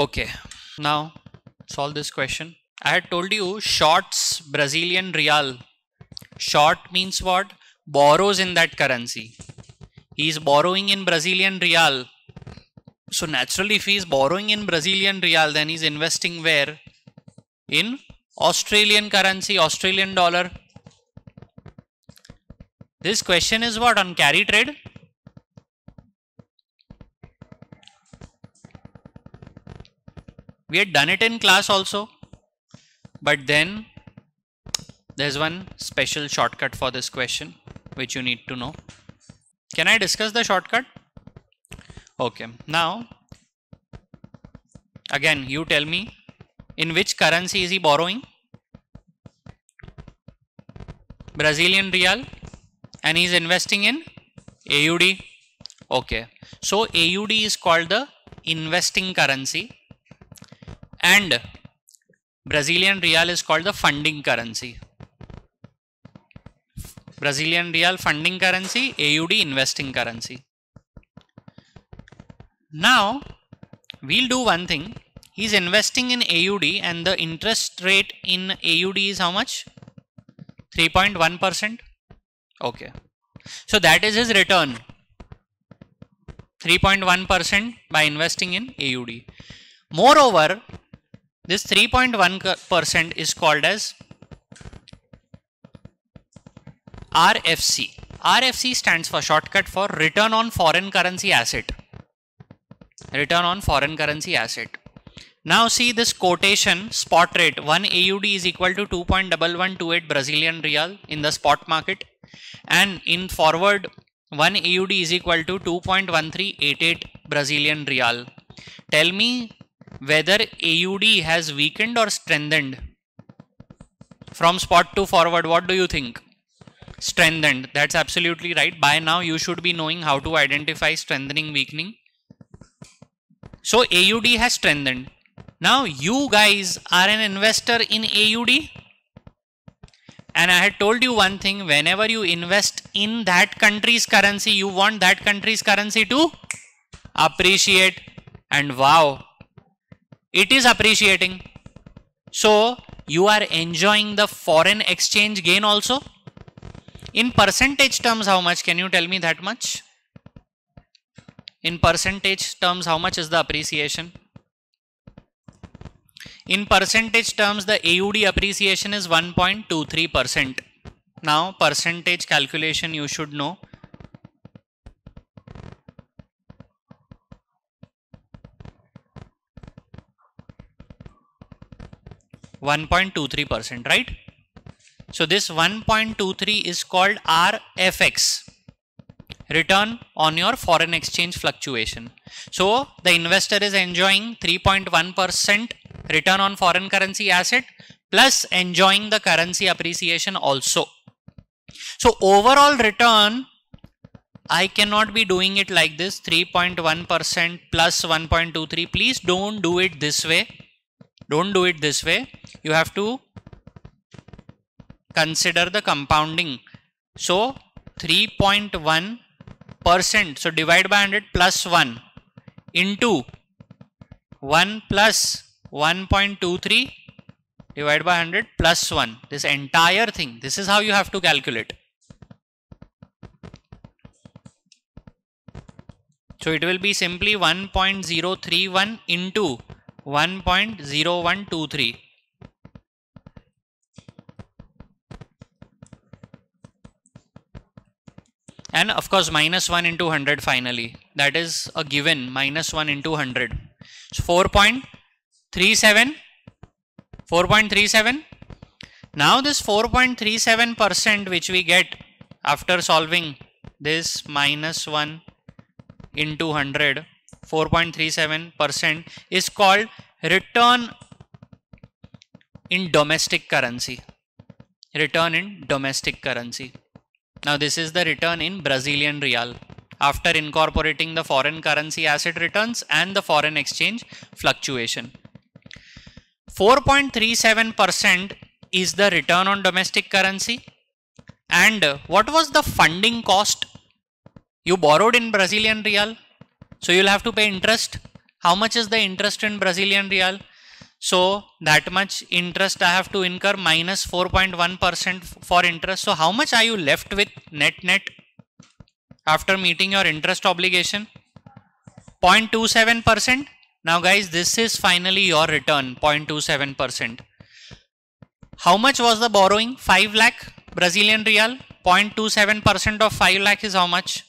Okay, now solve this question. I had told you shorts Brazilian real. Short means what? Borrows in that currency. He is borrowing in Brazilian real. So naturally, if he is borrowing in Brazilian real, then he is investing where? In Australian currency, Australian dollar. This question is what? On carry trade? We had done it in class also, but then there's one special shortcut for this question which you need to know. Can I discuss the shortcut? Okay, now again you tell me, in which currency is he borrowing? Brazilian real, and he is investing in AUD. Okay, so AUD is called the investing currency and Brazilian real is called the funding currency. Brazilian real funding currency, AUD investing currency. Now we'll do one thing. He's investing in AUD and the interest rate in AUD is how much? 3.1%. Okay, so that is his return, 3.1% by investing in AUD. Moreover, this 3.1% is called as RFC. RFC stands for shortcut for return on foreign currency asset. Return on foreign currency asset. Now see this quotation, spot rate 1 AUD is equal to 2.1128 Brazilian real in the spot market, and in forward 1 AUD is equal to 2.1388 Brazilian real. Tell me whether AUD has weakened or strengthened from spot to forward. What do you think? Strengthened. That's absolutely right. By now you should be knowing how to identify strengthening, weakening. So AUD has strengthened. Now you guys are an investor in AUD, and I had told you one thing, whenever you invest in that country's currency, you want that country's currency to appreciate, and wow, it is appreciating. So you are enjoying the foreign exchange gain also. In percentage terms, how much? Can you tell me that much? In percentage terms, how much is the appreciation? In percentage terms, the AUD appreciation is 1.23%. Now, percentage calculation you should know. (1.23%), right? So this 1.23 is called RFX, return on your foreign exchange fluctuation. So the investor is enjoying 3.1% return on foreign currency asset plus enjoying the currency appreciation also. So overall return, I cannot be doing it like this, 3.1% plus 1.23. Please don't do it this way. Don't do it this way. You have to consider the compounding. So 3.1%, so divide by 100 plus 1 into 1 plus 1.23 divide by 100 plus 1. This entire thing, this is how you have to calculate. So it will be simply 1.031 into 1.0123. And of course minus 1 into 100 finally. That is a given, minus 1 into 100. So 4.37. 4.37. Now this 4.37% which we get after solving this minus 1 into 100, 4.37% is called return in domestic currency. Return in domestic currency. Now this is the return in Brazilian real after incorporating the foreign currency asset returns and the foreign exchange fluctuation. 4.37% is the return on domestic currency. And what was the funding cost? You borrowed in Brazilian real, so you'll have to pay interest. How much is the interest in Brazilian real? So that much interest I have to incur minus 4.1% for interest. So how much are you left with net after meeting your interest obligation? 0.27%. Now guys, this is finally your return, 0.27%. How much was the borrowing? 5 lakh Brazilian real. 0.27% of 5 lakh is how much?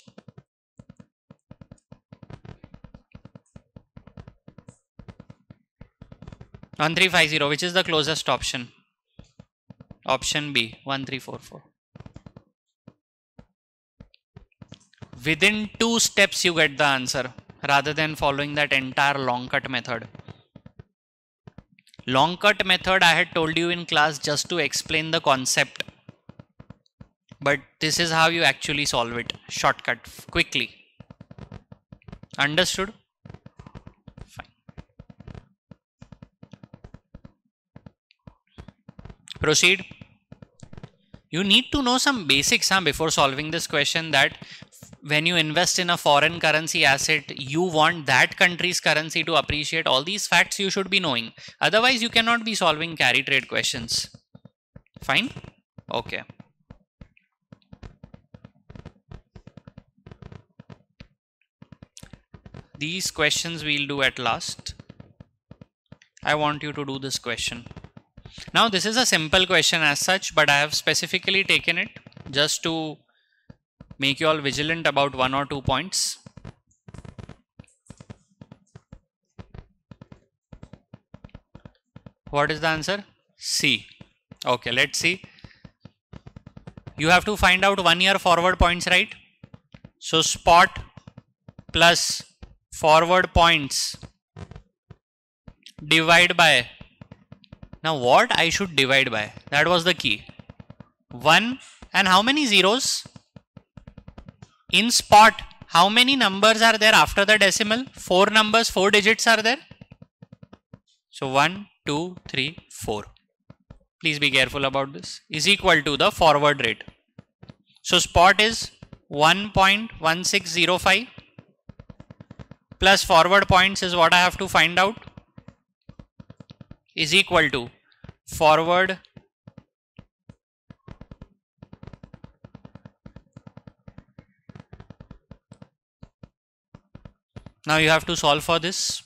1350, which is the closest option? Option B, 1344. Within 2 steps you get the answer rather than following that entire long cut method. Long cut method I had told you in class just to explain the concept. But this is how you actually solve it. Shortcut, quickly. Understood? Fine. Proceed. You need to know some basics before solving this question, that when you invest in a foreign currency asset, you want that country's currency to appreciate. All these facts you should be knowing. Otherwise, you cannot be solving carry trade questions. Fine? Okay. These questions we'll do at last. I want you to do this question. Now, this is a simple question as such, but I have specifically taken it just to make you all vigilant about 1 or 2 points. What is the answer? C. Okay, let's see. You have to find out 1 year forward points, right? So spot plus forward points divide by. Now what I should divide by? That was the key. 1 and how many zeros? In spot, how many numbers are there after the decimal? 4 numbers, 4 digits are there. So 1, 2, 3, 4. Please be careful about this. Is equal to the forward rate. So spot is 1.1605 plus forward points is what I have to find out, is equal to forward now you have to solve for this.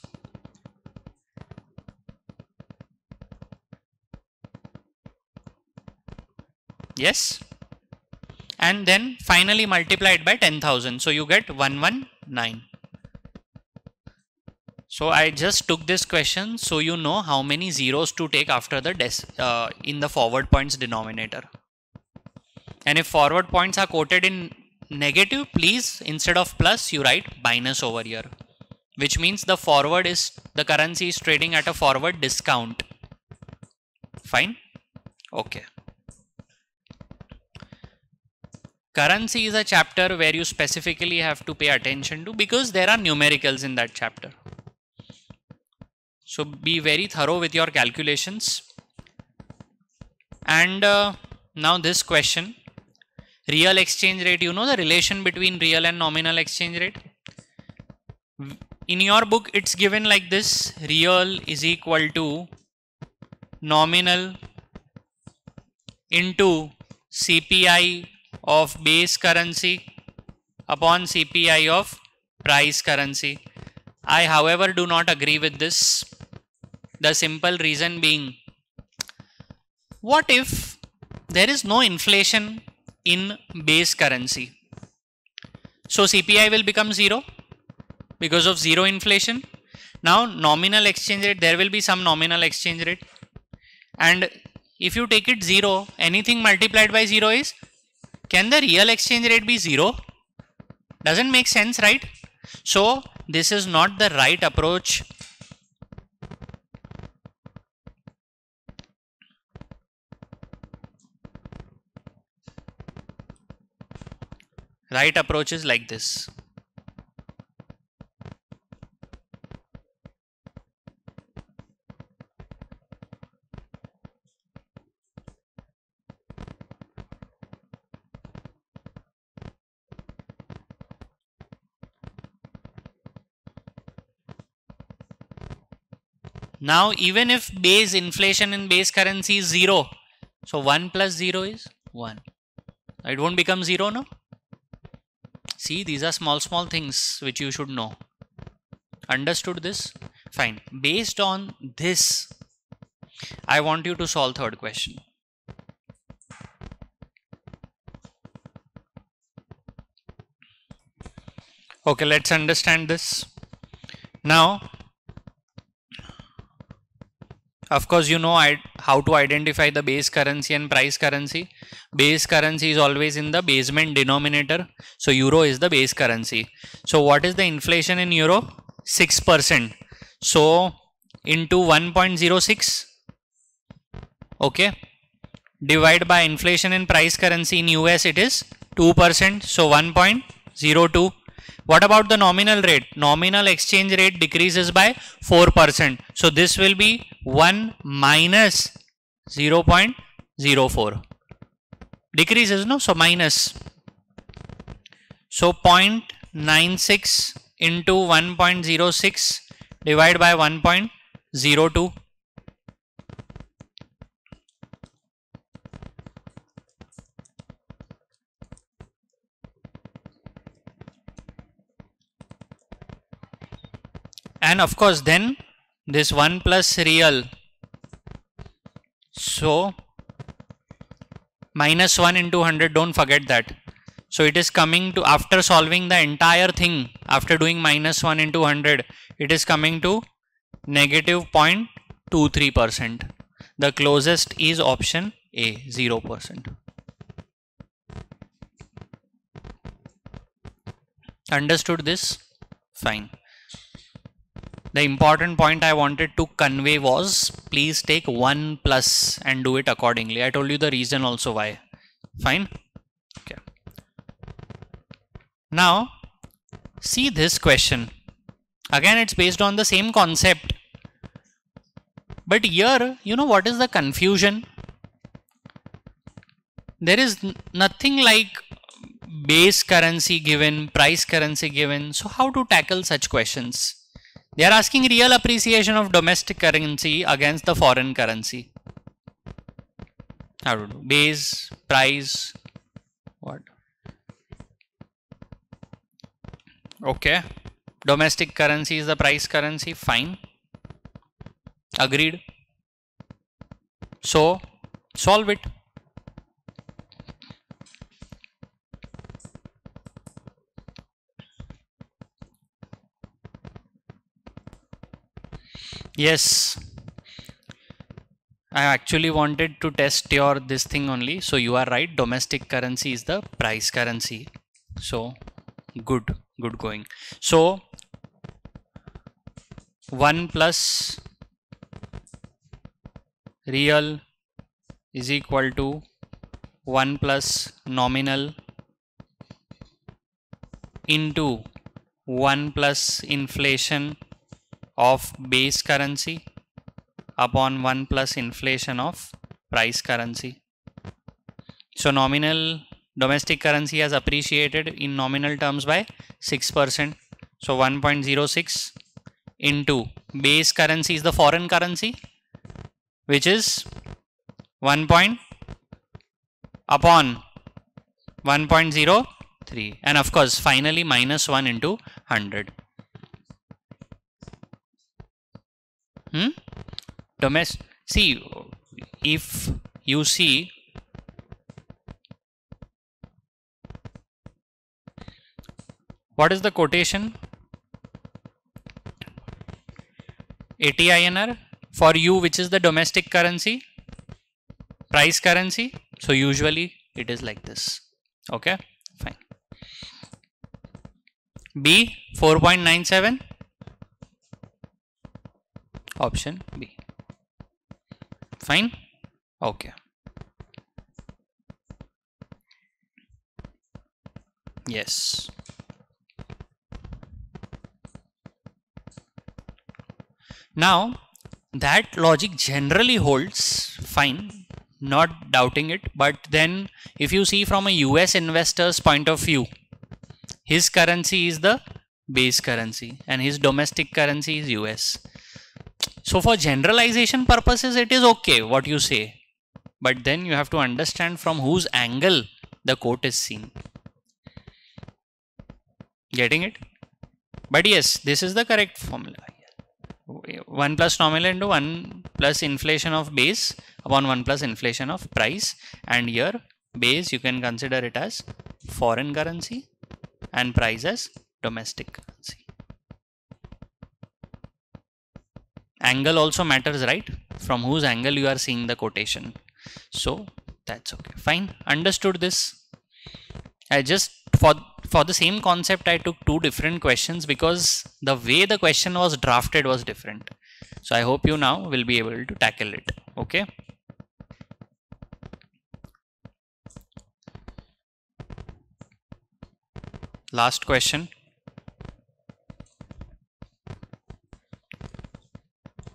Yes, and then finally multiply it by 10,000, so you get 119. So I just took this question so you know how many zeros to take after the in the forward points denominator. And if forward points are quoted in negative, please instead of plus you write minus over here, which means the currency is trading at a forward discount. Fine? Okay. Currency is a chapter where you specifically have to pay attention to because there are numericals in that chapter. So be very thorough with your calculations. And now this question, real exchange rate, you know the relation between real and nominal exchange rate? In your book, it's given like this: real is equal to nominal into CPI of base currency upon CPI of price currency. I, however, do not agree with this. The simple reason being, what if there is no inflation in base currency? So CPI will become 0 because of 0 inflation. Now nominal exchange rate, there will be some nominal exchange rate, and if you take it 0, anything multiplied by 0 is, can the real exchange rate be 0? Doesn't make sense, right? So this is not the right approach. Right approach is like this. Now even if base inflation in base currency is 0, so 1 plus 0 is 1. It won't become 0, no? See, these are small things which you should know. Understood this? Fine. Based on this, I want you to solve third question. Okay, let's understand this. Now, of course, you know how to identify the base currency and price currency. Base currency is always in the basement denominator. So, euro is the base currency. So, what is the inflation in euro? 6%. So, into 1.06. Okay. Divide by inflation in price currency in US, it is 2%. So, 1.02. What about the nominal rate? Nominal exchange rate decreases by 4%. So this will be 1 minus 0.04. Decreases, no? So minus. So 0.96 into 1.06 divided by 1.02. And of course then this 1 plus real, so minus 1 into 100, don't forget that. So it is coming to, after solving the entire thing, after doing minus 1 into 100, it is coming to negative 0.23%. The closest is option A, 0%. Understood this? Fine. The important point I wanted to convey was, please take 1 plus and do it accordingly. I told you the reason also why. Fine. Okay. Now, see this question. Again, it's based on the same concept. But here, you know what is the confusion? There is nothing like base currency given, price currency given. So how to tackle such questions? They are asking real appreciation of domestic currency against the foreign currency. How to do? Base, price, what? Okay. Domestic currency is the price currency. Fine. Agreed. So, solve it. Yes, I actually wanted to test your this thing only. So you are right, domestic currency is the price currency. So good going. So 1 plus real is equal to 1 plus nominal into 1 plus inflation of base currency upon 1 plus inflation of price currency. So nominal domestic currency has appreciated in nominal terms by 6%. So 1.06 into base currency is the foreign currency, which is 1 point upon 1.03, and of course finally minus 1 into 100. See, if you see, what is the quotation? 80 INR for you, which is the domestic currency, price currency. So usually it is like this. Okay, fine. B 4.97. Option B. Fine. Okay. Yes. Now that logic generally holds, fine, not doubting it, but then if you see from a US investor's point of view, his currency is the base currency and his domestic currency is US. So for generalization purposes, it is okay what you say. But then you have to understand from whose angle the quote is seen. Getting it? But yes, this is the correct formula. 1 plus nominal into 1 plus inflation of base upon 1 plus inflation of price. And here base you can consider it as foreign currency and price as domestic currency. Angle also matters, right? From whose angle you are seeing the quotation. So that's okay. Fine. Understood this. I just for the same concept I took two different questions because the way the question was drafted was different. So I hope you now will be able to tackle it. Okay. Last question.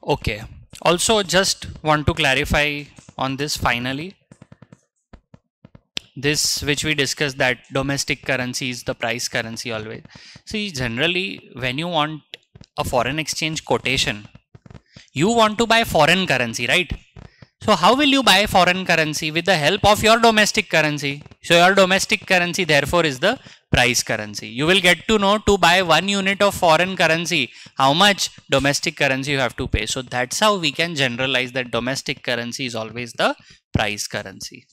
Okay. Also just want to clarify on this finally. This which we discussed, that domestic currency is the price currency always. See, generally when you want a foreign exchange quotation, you want to buy foreign currency, right? So how will you buy foreign currency? With the help of your domestic currency. So your domestic currency therefore is the price currency. You will get to know to buy 1 unit of foreign currency, how much domestic currency you have to pay. So that's how we can generalize that domestic currency is always the price currency.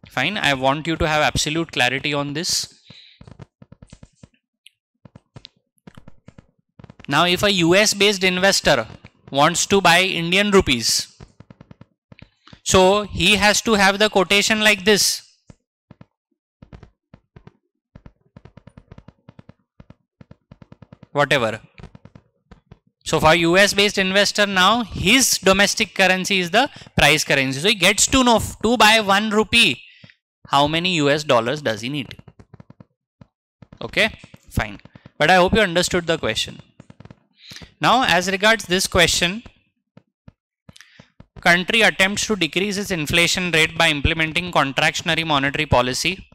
Fine. I want you to have absolute clarity on this. Now if a US based investor wants to buy Indian rupees, so he has to have the quotation like this. Whatever. So for US based investor now, his domestic currency is the price currency. So he gets to know to buy 1 rupee, how many US dollars does he need? Okay, fine. But I hope you understood the question. Now as regards this question, country attempts to decrease its inflation rate by implementing contractionary monetary policy.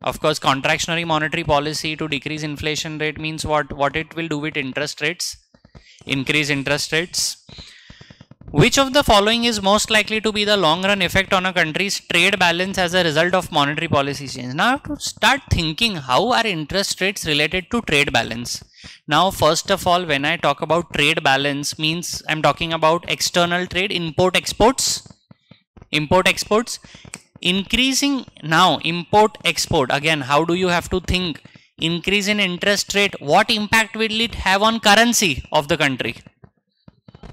Of course, contractionary monetary policy to decrease inflation rate means what it will do with interest rates? Increase interest rates. Which of the following is most likely to be the long run effect on a country's trade balance as a result of monetary policy change? Now I have to start thinking, how are interest rates related to trade balance? Now first of all, when I talk about trade balance, means I'm talking about external trade, import exports. Increasing now import export, again how do you have to think? Increase in interest rate, what impact will it have on currency of the country?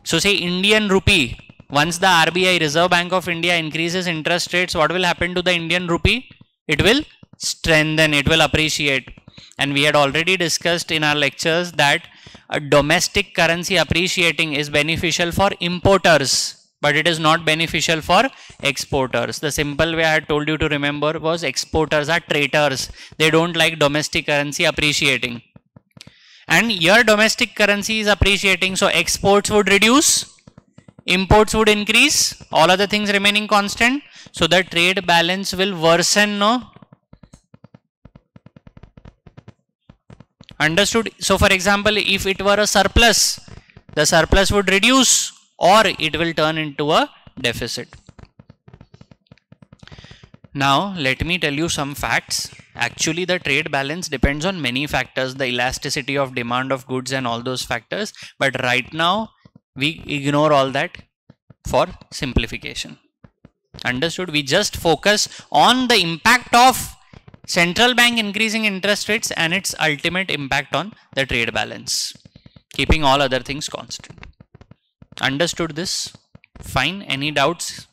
So say Indian rupee, once the RBI, Reserve Bank of India, increases interest rates, what will happen to the Indian rupee? It will strengthen, it will appreciate. And we had already discussed in our lectures that a domestic currency appreciating is beneficial for importers, but it is not beneficial for exporters. The simple way I had told you to remember was exporters are traitors. They don't like domestic currency appreciating. And your domestic currency is appreciating, so exports would reduce, imports would increase, all other things remaining constant. So the trade balance will worsen, no? Understood? So for example, if it were a surplus, the surplus would reduce or it will turn into a deficit. Now let me tell you some facts. Actually the trade balance depends on many factors, the elasticity of demand of goods and all those factors, but right now we ignore all that for simplification. Understood? We just focus on the impact of central bank increasing interest rates and its ultimate impact on the trade balance, keeping all other things constant. Understood this? Fine. Any doubts?